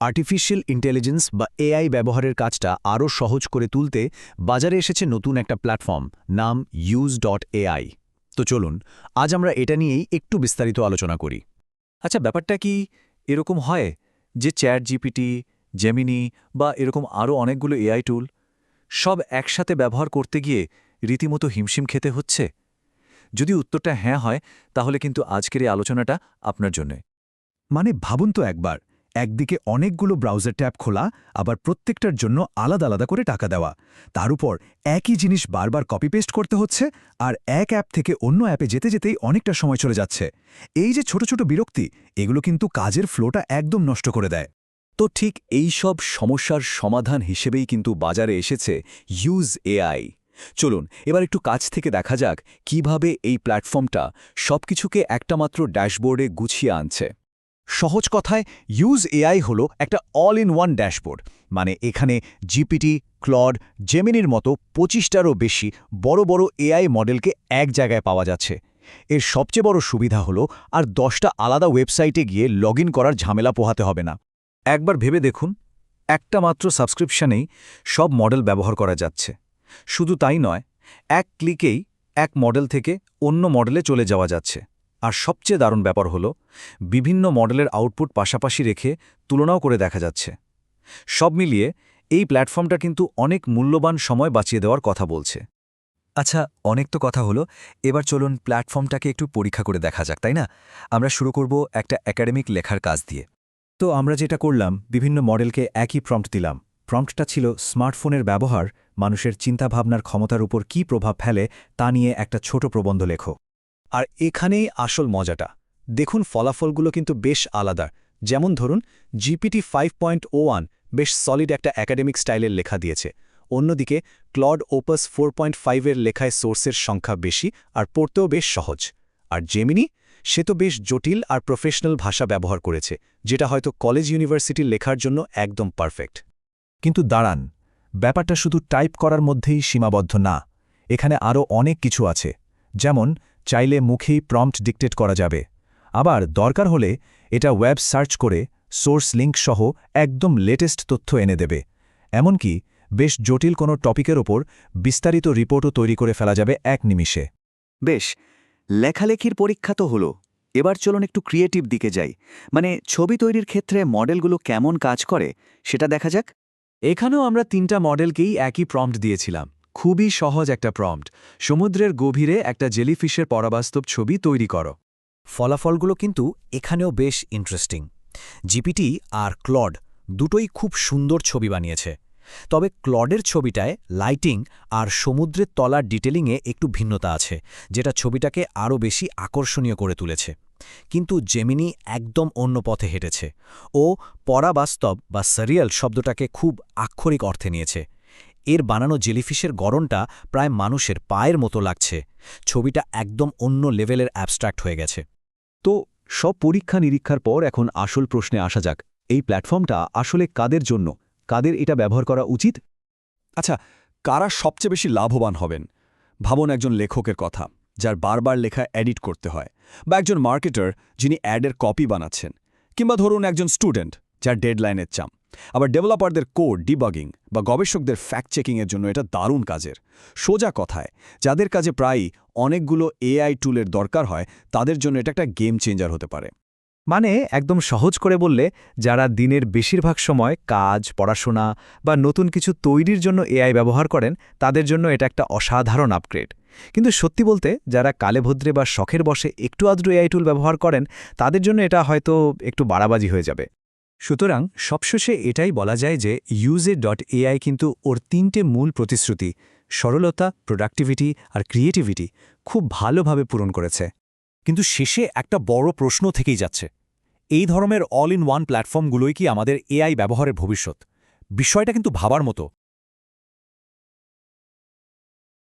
Artificial intelligence বা AI ব্যবহারের কাজটা আরও সহজ করে তুলতে বাজারে এসেছে নতুন একটা প্ল্যাটফর্ম, নাম use.ai। তো চলুন আজ আমরা এটা নিয়েই একটু বিস্তারিত আলোচনা করি। আচ্ছা, ব্যাপারটা কি এরকম হয় যে চ্যাট জিপিটি, জেমিনি বা এরকম আরও অনেকগুলো এআই টুল সব একসাথে ব্যবহার করতে গিয়ে রীতিমতো হিমশিম খেতে হচ্ছে? যদি উত্তরটা হ্যাঁ হয়, তাহলে কিন্তু আজকের এই আলোচনাটা আপনার জন্যে। মানে ভাবুন তো একবার, একদিকে অনেকগুলো ব্রাউজার ট্যাব খোলা, আবার প্রত্যেকটার জন্য আলাদা আলাদা করে টাকা দেওয়া, তার উপর একই জিনিস বারবার কপি পেস্ট করতে হচ্ছে, আর এক অ্যাপ থেকে অন্য অ্যাপে যেতে যেতেই অনেকটা সময় চলে যাচ্ছে। এই যে ছোট ছোট বিরক্তি, এগুলো কিন্তু কাজের ফ্লোটা একদম নষ্ট করে দেয়। তো ঠিক এই সব সমস্যার সমাধান হিসেবেই কিন্তু বাজারে এসেছে use.ai। চলুন এবার একটু কাছ থেকে দেখা যাক কিভাবে এই প্ল্যাটফর্মটা সবকিছুকে একটা মাত্র ড্যাশবোর্ডে গুছিয়ে আনছে। সহজ কথায় use.ai হলো একটা অল ইন ওয়ান ড্যাশবোর্ড। মানে এখানে জিপিটি, ক্লড, জেমিনির মতো 25টারও বেশি বড় বড় এআই মডেলকে এক জায়গায় পাওয়া যাচ্ছে। এর সবচেয়ে বড় সুবিধা হলো আর 10টা আলাদা ওয়েবসাইটে গিয়ে লগ করার ঝামেলা পোহাতে হবে না। একবার ভেবে দেখুন, একটা মাত্র সাবস্ক্রিপশনেই সব মডেল ব্যবহার করা যাচ্ছে। শুধু তাই নয়, এক ক্লিকেই এক মডেল থেকে অন্য মডেলে চলে যাওয়া যাচ্ছে। আর সবচেয়ে দারুণ ব্যাপার হলো, বিভিন্ন মডেলের আউটপুট পাশাপাশি রেখে তুলনাও করে দেখা যাচ্ছে। সব মিলিয়ে এই প্ল্যাটফর্মটা কিন্তু অনেক মূল্যবান সময় বাঁচিয়ে দেওয়ার কথা বলছে। আচ্ছা, অনেক তো কথা হলো, এবার চলুন প্ল্যাটফর্মটাকে একটু পরীক্ষা করে দেখা যাক, তাই না? আমরা শুরু করব একটা একাডেমিক লেখার কাজ দিয়ে। তো আমরা যেটা করলাম, বিভিন্ন মডেলকে একই প্রম্পট দিলাম। প্রম্পটটা ছিল স্মার্টফোনের ব্যবহার মানুষের চিন্তাভাবনার ক্ষমতার উপর কী প্রভাব ফেলে তা নিয়ে একটা ছোট প্রবন্ধ লেখো। আর এখানেই আসল মজাটা। দেখুন ফলাফলগুলো কিন্তু বেশ আলাদা। যেমন ধরুন জিপিটি 5.01 বেশ সলিড একটা একাডেমিক স্টাইলের লেখা দিয়েছে। অন্যদিকে ক্লড ওপাস 4.5-এর লেখায় সোর্সের সংখ্যা বেশি আর পড়তেও বেশ সহজ। আর জেমিনি, সে তো বেশ জটিল আর প্রফেশনাল ভাষা ব্যবহার করেছে, যেটা হয়তো কলেজ ইউনিভার্সিটির লেখার জন্য একদম পারফেক্ট। কিন্তু দাঁড়ান, ব্যাপারটা শুধু টাইপ করার মধ্যেই সীমাবদ্ধ না। এখানে আরও অনেক কিছু আছে। যেমন চাইলে মুখেই প্রম্পট ডিকটেট করা যাবে, আবার দরকার হলে এটা ওয়েব সার্চ করে সোর্স লিঙ্ক সহ একদম লেটেস্ট তথ্য এনে দেবে। এমনকি বেশ জটিল কোনো টপিকের ওপর বিস্তারিত রিপোর্টও তৈরি করে ফেলা যাবে এক নিমিষে। বেশ, লেখালেখির পরীক্ষা তো হলো, এবার চলুন একটু ক্রিয়েটিভ দিকে যাই। মানে ছবি তৈরির ক্ষেত্রে মডেলগুলো কেমন কাজ করে সেটা দেখা যাক। এখানেও আমরা 3টা মডেলকেই একই প্রম্পট দিয়েছিলাম। খুবই সহজ একটা প্রম্পট, সমুদ্রের গভীরে একটা জেলিফিশের পরাবাস্তব ছবি তৈরি করো। ফলাফলগুলো কিন্তু এখানেও বেশ ইন্টারেস্টিং। জিপিটি আর ক্লড দুটোই খুব সুন্দর ছবি বানিয়েছে। তবে ক্লডের ছবিটায় লাইটিং আর সমুদ্রের তলার ডিটেলিংয়ে একটু ভিন্নতা আছে, যেটা ছবিটাকে আরও বেশি আকর্ষণীয় করে তুলেছে। কিন্তু জেমিনি একদম অন্য পথে হেঁটেছে। ও পরাবাস্তব বা সারিয়াল শব্দটাকে খুব আক্ষরিক অর্থে নিয়েছে। এর বানানো জেলিফিশের গড়নটা প্রায় মানুষের পায়ের মতো লাগছে। ছবিটা একদম অন্য লেভেলের অ্যাবস্ট্র্যাক্ট হয়ে গেছে। তো সব পরীক্ষা নিরীক্ষার পর এখন আসল প্রশ্নে আসা যাক, এই প্ল্যাটফর্মটা আসলে কাদের জন্য, কাদের এটা ব্যবহার করা উচিত? আচ্ছা, কারা সবচেয়ে বেশি লাভবান হবেন? ভাবুন একজন লেখকের কথা, যার বারবার লেখা এডিট করতে হয়, বা একজন মার্কেটার যিনি অ্যাডের কপি বানাচ্ছেন, কিংবা ধরুন একজন স্টুডেন্ট যার ডেডলাইনের চাপ। আবার ডেভেলপারদের কোড ডিবাগিং বা গবেষকদের ফ্যাক্ট চেকিংয়ের জন্য এটা দারুণ কাজের। সোজা কথায়, যাদের কাজে প্রায়ই অনেকগুলো এআই টুলের দরকার হয়, তাদের জন্য এটা একটা গেম চেঞ্জার হতে পারে। মানে একদম সহজ করে বললে, যারা দিনের বেশিরভাগ সময় কাজ, পড়াশোনা বা নতুন কিছু তৈরির জন্য এআই ব্যবহার করেন, তাদের জন্য এটা একটা অসাধারণ আপগ্রেড। কিন্তু সত্যি বলতে, যারা কালেভদ্রে বা শখের বশে একটু আধটু এআই টুল ব্যবহার করেন, তাদের জন্য এটা হয়তো একটু বাড়াবাজি হয়ে যাবে। সুতরাং সবশেষে এটাই বলা যায় যে use.ai কিন্তু ওর 3টে মূল প্রতিশ্রুতি, সরলতা, প্রোডাক্টিভিটি আর ক্রিয়েটিভিটি, খুব ভালোভাবে পূরণ করেছে। কিন্তু শেষে একটা বড় প্রশ্ন থেকেই যাচ্ছে, এই ধরনের অল ইন ওয়ান প্ল্যাটফর্মগুলোই কি আমাদের এআই ব্যবহারের ভবিষ্যৎ? বিষয়টা কিন্তু ভাবার মতো।